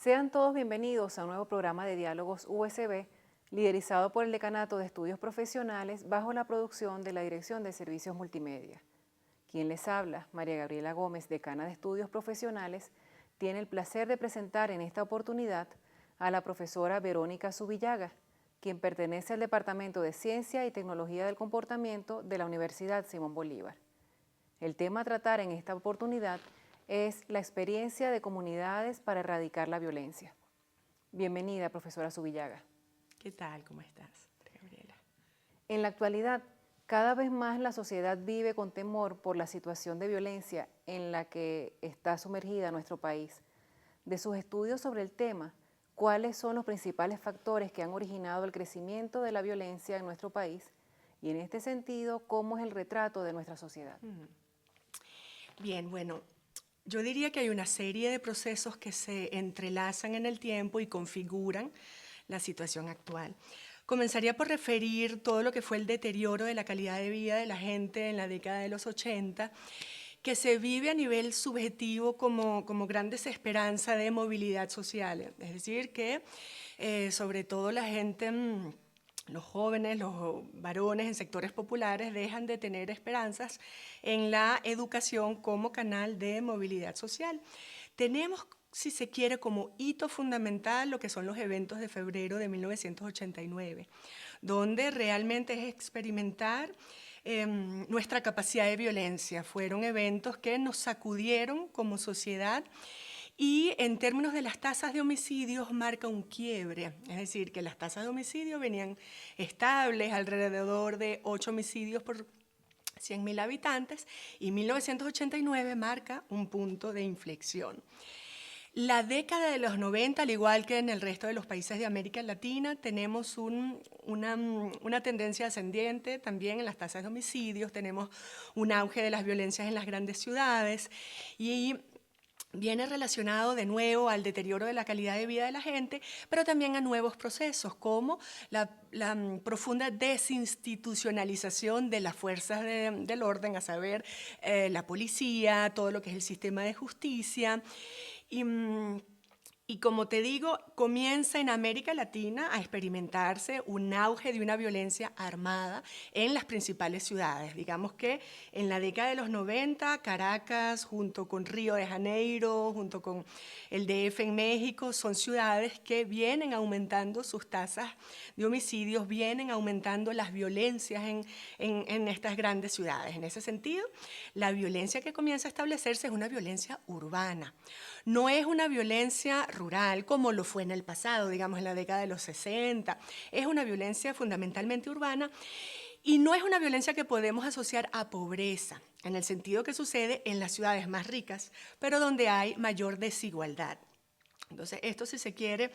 Sean todos bienvenidos a un nuevo programa de Diálogos USB, liderizado por el Decanato de Estudios Profesionales bajo la producción de la Dirección de Servicios Multimedia. Quien les habla, María Gabriela Gómez, decana de Estudios Profesionales, tiene el placer de presentar en esta oportunidad a la profesora Verónica Zubillaga, quien pertenece al Departamento de Ciencia y Tecnología del Comportamiento de la Universidad Simón Bolívar. El tema a tratar en esta oportunidad es la experiencia de comunidades para erradicar la violencia. Bienvenida, profesora Zubillaga. ¿Qué tal? ¿Cómo estás, Gabriela? En la actualidad, cada vez más la sociedad vive con temor por la situación de violencia en la que está sumergida nuestro país. De sus estudios sobre el tema, ¿cuáles son los principales factores que han originado el crecimiento de la violencia en nuestro país? Y en este sentido, ¿cómo es el retrato de nuestra sociedad? Bien, bueno, yo diría que hay una serie de procesos que se entrelazan en el tiempo y configuran la situación actual. Comenzaría por referir todo lo que fue el deterioro de la calidad de vida de la gente en la década de los 80, que se vive a nivel subjetivo como gran desesperanza de movilidad social. Es decir, que sobre todo la gente, los jóvenes, los varones en sectores populares dejan de tener esperanzas en la educación como canal de movilidad social. Tenemos, si se quiere, como hito fundamental lo que son los eventos de febrero de 1989, donde realmente es experimentar nuestra capacidad de violencia. Fueron eventos que nos sacudieron como sociedad y en términos de las tasas de homicidios marca un quiebre. Es decir, que las tasas de homicidio venían estables, alrededor de 8 homicidios por 100.000 habitantes, y 1989 marca un punto de inflexión. La década de los 90, al igual que en el resto de los países de América Latina, tenemos una tendencia ascendiente también en las tasas de homicidios, tenemos un auge de las violencias en las grandes ciudades y viene relacionado de nuevo al deterioro de la calidad de vida de la gente, pero también a nuevos procesos como la profunda desinstitucionalización de las fuerzas del orden, a saber, la policía, todo lo que es el sistema de justicia. Y como te digo, comienza en América Latina a experimentarse un auge de una violencia armada en las principales ciudades. Digamos que en la década de los 90, Caracas, junto con Río de Janeiro, junto con el DF en México, son ciudades que vienen aumentando sus tasas de homicidios, vienen aumentando las violencias en estas grandes ciudades. En ese sentido, la violencia que comienza a establecerse es una violencia urbana. No es una violencia rural como lo fue en el pasado, digamos en la década de los 60. Es una violencia fundamentalmente urbana y no es una violencia que podemos asociar a pobreza, en el sentido que sucede en las ciudades más ricas, pero donde hay mayor desigualdad. Entonces, esto, si se quiere,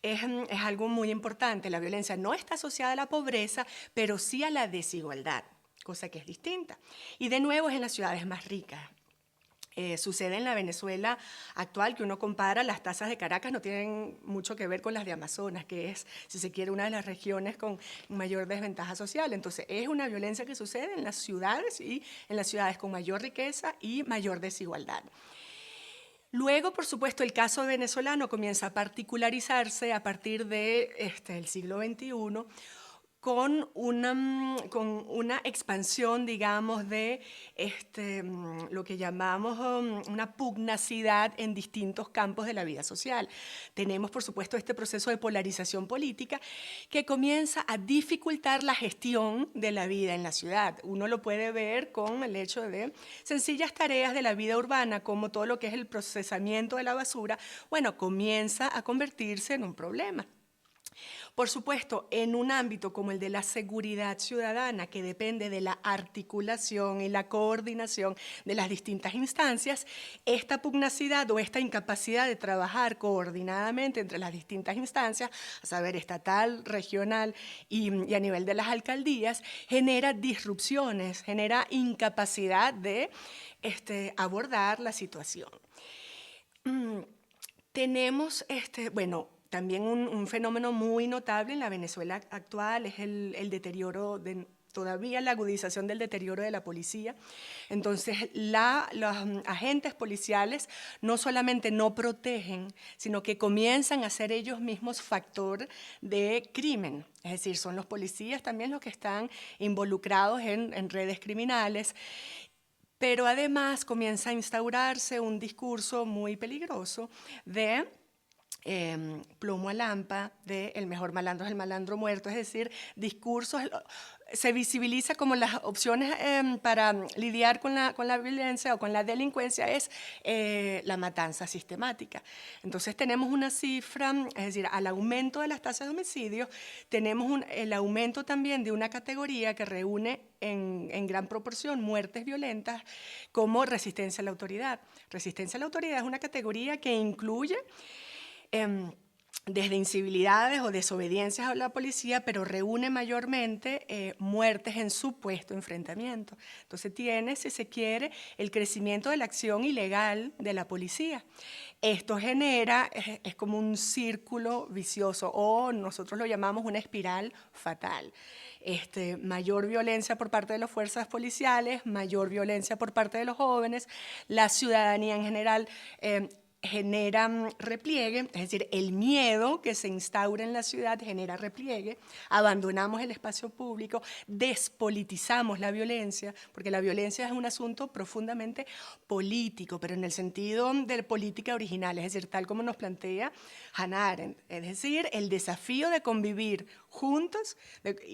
es algo muy importante. La violencia no está asociada a la pobreza, pero sí a la desigualdad, cosa que es distinta. Y de nuevo es en las ciudades más ricas. Sucede en la Venezuela actual, que uno compara, las tasas de Caracas no tienen mucho que ver con las de Amazonas, que es, si se quiere, una de las regiones con mayor desventaja social. Entonces, es una violencia que sucede en las ciudades y en las ciudades con mayor riqueza y mayor desigualdad. Luego, por supuesto, el caso venezolano comienza a particularizarse a partir del siglo XXI, con una expansión, digamos, de lo que llamamos una pugnacidad en distintos campos de la vida social. Tenemos, por supuesto, este proceso de polarización política que comienza a dificultar la gestión de la vida en la ciudad. Uno lo puede ver con el hecho de sencillas tareas de la vida urbana, como todo lo que es el procesamiento de la basura, bueno, comienza a convertirse en un problema. Por supuesto, en un ámbito como el de la seguridad ciudadana, que depende de la articulación y la coordinación de las distintas instancias, esta pugnacidad o esta incapacidad de trabajar coordinadamente entre las distintas instancias, a saber, estatal, regional y a nivel de las alcaldías, genera disrupciones, genera incapacidad de abordar la situación. Tenemos, también un fenómeno muy notable en la Venezuela actual, es el deterioro todavía la agudización del deterioro de la policía. Entonces, los agentes policiales no solamente no protegen, sino que comienzan a ser ellos mismos factor de crimen. Es decir, son los policías también los que están involucrados en redes criminales. Pero además comienza a instaurarse un discurso muy peligroso de plomo a lampa, de el mejor malandro es el malandro muerto, es decir, discursos, se visibiliza como las opciones para lidiar con la violencia o con la delincuencia es la matanza sistemática. Entonces tenemos una cifra, es decir, al aumento de las tasas de homicidios, tenemos el aumento también de una categoría que reúne en gran proporción muertes violentas como resistencia a la autoridad. Resistencia a la autoridad es una categoría que incluye desde incivilidades o desobediencias a la policía, pero reúne mayormente muertes en supuesto enfrentamiento. Entonces tiene, si se quiere, el crecimiento de la acción ilegal de la policía. Esto genera, es como un círculo vicioso, o nosotros lo llamamos una espiral fatal. Mayor violencia por parte de las fuerzas policiales, mayor violencia por parte de los jóvenes, la ciudadanía en general genera repliegue, es decir, el miedo que se instaura en la ciudad genera repliegue, abandonamos el espacio público, despolitizamos la violencia, porque la violencia es un asunto profundamente político, pero en el sentido de política original, es decir, tal como nos plantea Hannah Arendt, es decir, el desafío de convivir juntos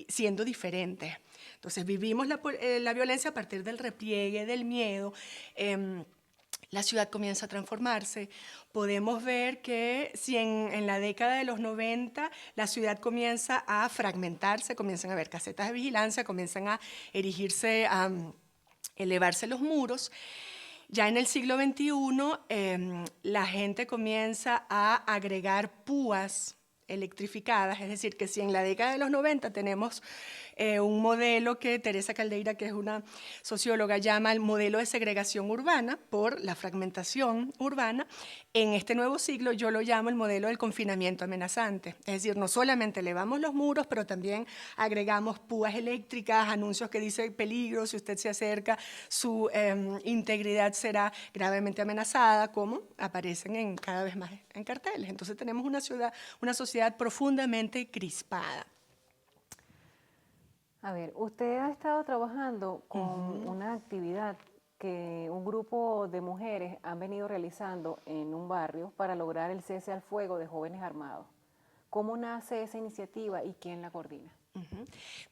siendo diferentes. Entonces vivimos la violencia a partir del repliegue, del miedo. La ciudad comienza a transformarse. Podemos ver que si en la década de los 90 la ciudad comienza a fragmentarse, comienzan a haber casetas de vigilancia, comienzan a erigirse, a elevarse los muros, ya en el siglo XXI la gente comienza a agregar púas electrificadas, es decir, que si en la década de los 90 tenemos un modelo que Teresa Caldeira, que es una socióloga, llama el modelo de segregación urbana por la fragmentación urbana, en este nuevo siglo yo lo llamo el modelo del confinamiento amenazante. Es decir, no solamente elevamos los muros, pero también agregamos púas eléctricas, anuncios que dicen peligro, si usted se acerca, su integridad será gravemente amenazada, como aparecen cada vez más en carteles. Entonces tenemos una sociedad profundamente crispada. A ver, usted ha estado trabajando con una actividad que un grupo de mujeres han venido realizando en un barrio para lograr el cese al fuego de jóvenes armados. ¿Cómo nace esa iniciativa y quién la coordina?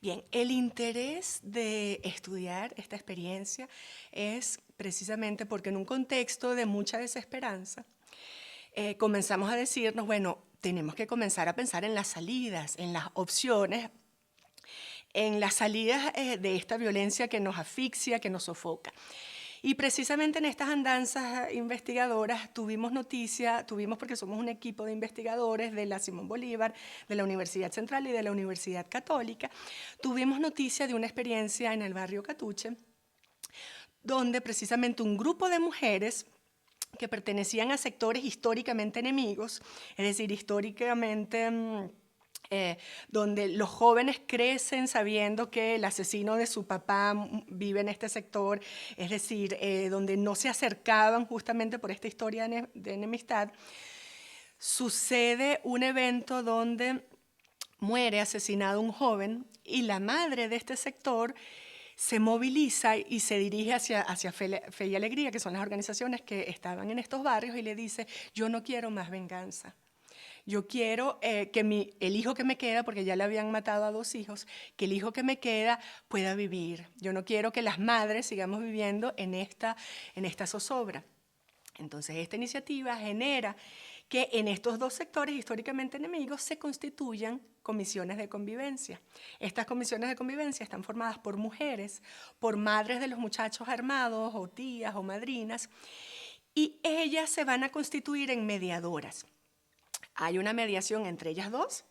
Bien, el interés de estudiar esta experiencia es precisamente porque en un contexto de mucha desesperanza, comenzamos a decirnos, bueno, tenemos que comenzar a pensar en las salidas, en las opciones, en las salidas de esta violencia que nos asfixia, que nos sofoca. Y precisamente en estas andanzas investigadoras tuvimos porque somos un equipo de investigadores de la Simón Bolívar, de la Universidad Central y de la Universidad Católica, tuvimos noticia de una experiencia en el barrio Catuche, donde precisamente un grupo de mujeres que pertenecían a sectores históricamente enemigos, es decir, históricamente donde los jóvenes crecen sabiendo que el asesino de su papá vive en este sector, es decir, donde no se acercaban justamente por esta historia de enemistad, sucede un evento donde muere asesinado un joven y la madre de este sector se moviliza y se dirige hacia Fe y Alegría, que son las organizaciones que estaban en estos barrios, y le dice, yo no quiero más venganza. Yo quiero que el hijo que me queda, porque ya le habían matado a 2 hijos, que el hijo que me queda pueda vivir. Yo no quiero que las madres sigamos viviendo en esta zozobra. Entonces, esta iniciativa genera que en estos 2 sectores históricamente enemigos se constituyan comisiones de convivencia. Estas comisiones de convivencia están formadas por mujeres, por madres de los muchachos armados, o tías, o madrinas, y ellas se van a constituir en mediadoras. Hay una mediación entre ellas 2,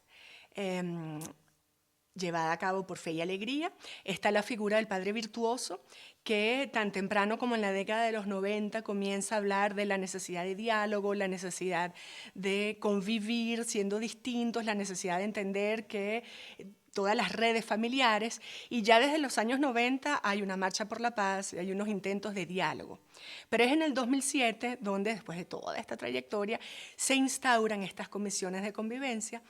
llevada a cabo por Fe y Alegría. Está la figura del padre virtuoso, que tan temprano como en la década de los 90 comienza a hablar de la necesidad de diálogo, la necesidad de convivir siendo distintos, la necesidad de entender que todas las redes familiares, y ya desde los años 90 hay una marcha por la paz, hay unos intentos de diálogo. Pero es en el 2007 donde, después de toda esta trayectoria, se instauran estas comisiones de convivencia,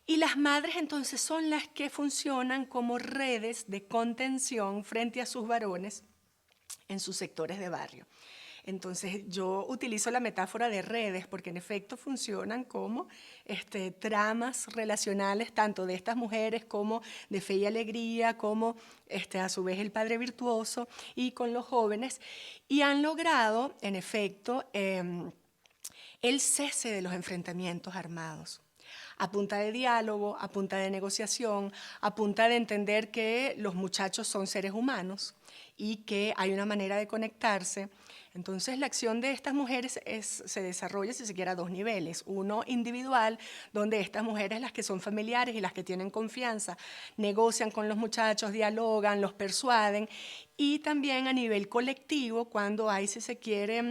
y las madres entonces son las que funcionan como redes de contención frente a sus varones en sus sectores de barrio. Entonces yo utilizo la metáfora de redes porque en efecto funcionan como tramas relacionales tanto de estas mujeres como de Fe y Alegría, como a su vez El Padre Virtuoso y con los jóvenes, y han logrado en efecto el cese de los enfrentamientos armados. A punta de diálogo, a punta de negociación, a punta de entender que los muchachos son seres humanos y que hay una manera de conectarse. Entonces la acción de estas mujeres se desarrolla, si se quiere, a dos niveles. Uno individual, donde estas mujeres, las que son familiares y las que tienen confianza, negocian con los muchachos, dialogan, los persuaden. Y también a nivel colectivo, cuando hay, si se quiere,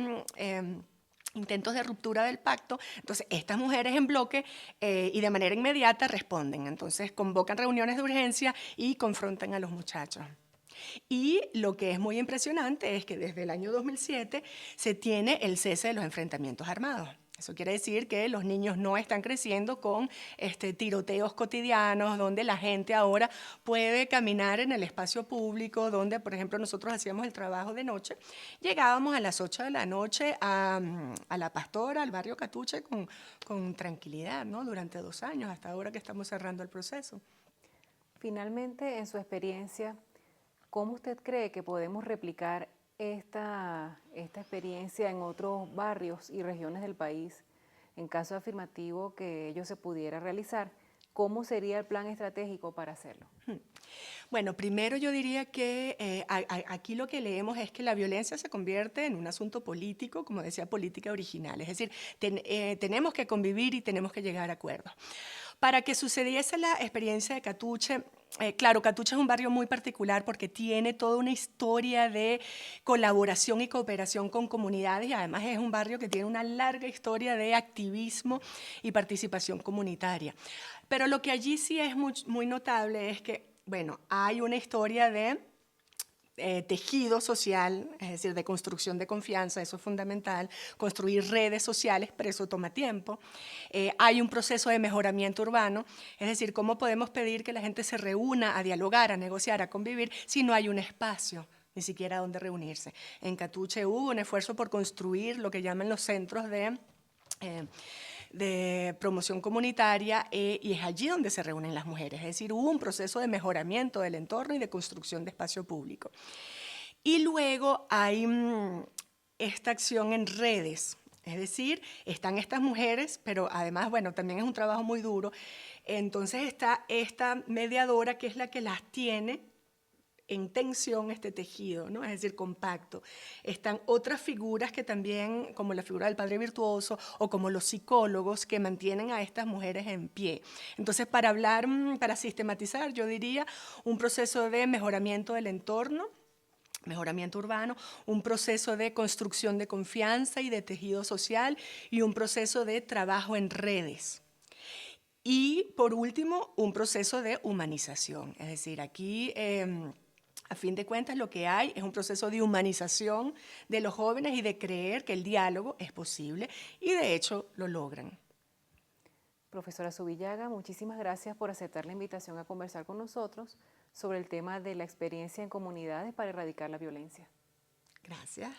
intentos de ruptura del pacto, entonces estas mujeres en bloque y de manera inmediata responden. Entonces convocan reuniones de urgencia y confrontan a los muchachos. Y lo que es muy impresionante es que desde el año 2007 se tiene el cese de los enfrentamientos armados. Eso quiere decir que los niños no están creciendo con tiroteos cotidianos, donde la gente ahora puede caminar en el espacio público, donde, por ejemplo, nosotros hacíamos el trabajo de noche. Llegábamos a las 8 de la noche a La Pastora, al barrio Catuche, con tranquilidad, ¿no? Durante 2 años, hasta ahora que estamos cerrando el proceso. Finalmente, en su experiencia, ¿cómo usted cree que podemos replicar esta experiencia en otros barrios y regiones del país? En caso afirmativo que ello se pudiera realizar, ¿cómo sería el plan estratégico para hacerlo? Bueno, primero yo diría que aquí lo que leemos es que la violencia se convierte en un asunto político, como decía, política original. Es decir, tenemos que convivir y tenemos que llegar a acuerdos. Para que sucediese la experiencia de Catuche, claro, Catuche es un barrio muy particular porque tiene toda una historia de colaboración y cooperación con comunidades, y además es un barrio que tiene una larga historia de activismo y participación comunitaria. Pero lo que allí sí es muy notable es que, bueno, hay una historia de tejido social, es decir, de construcción de confianza, eso es fundamental, construir redes sociales, pero eso toma tiempo. Hay un proceso de mejoramiento urbano, es decir, ¿cómo podemos pedir que la gente se reúna a dialogar, a negociar, a convivir, si no hay un espacio? Ni siquiera donde reunirse. En Catuche hubo un esfuerzo por construir lo que llaman los centros de promoción comunitaria y es allí donde se reúnen las mujeres. Es decir, hubo un proceso de mejoramiento del entorno y de construcción de espacio público. Y luego hay esta acción en redes. Es decir, están estas mujeres, pero además, bueno, también es un trabajo muy duro. Entonces está esta mediadora que es la que las tiene en tensión este tejido, ¿no? Es decir, compacto. Están otras figuras que también, como la figura del Padre Virtuoso o como los psicólogos que mantienen a estas mujeres en pie. Entonces, para hablar, para sistematizar, yo diría un proceso de mejoramiento del entorno, mejoramiento urbano, un proceso de construcción de confianza y de tejido social y un proceso de trabajo en redes. Y, por último, un proceso de humanización. Es decir, aquí a fin de cuentas, lo que hay es un proceso de humanización de los jóvenes y de creer que el diálogo es posible y de hecho lo logran. Profesora Zubillaga, muchísimas gracias por aceptar la invitación a conversar con nosotros sobre el tema de la experiencia en comunidades para erradicar la violencia. Gracias.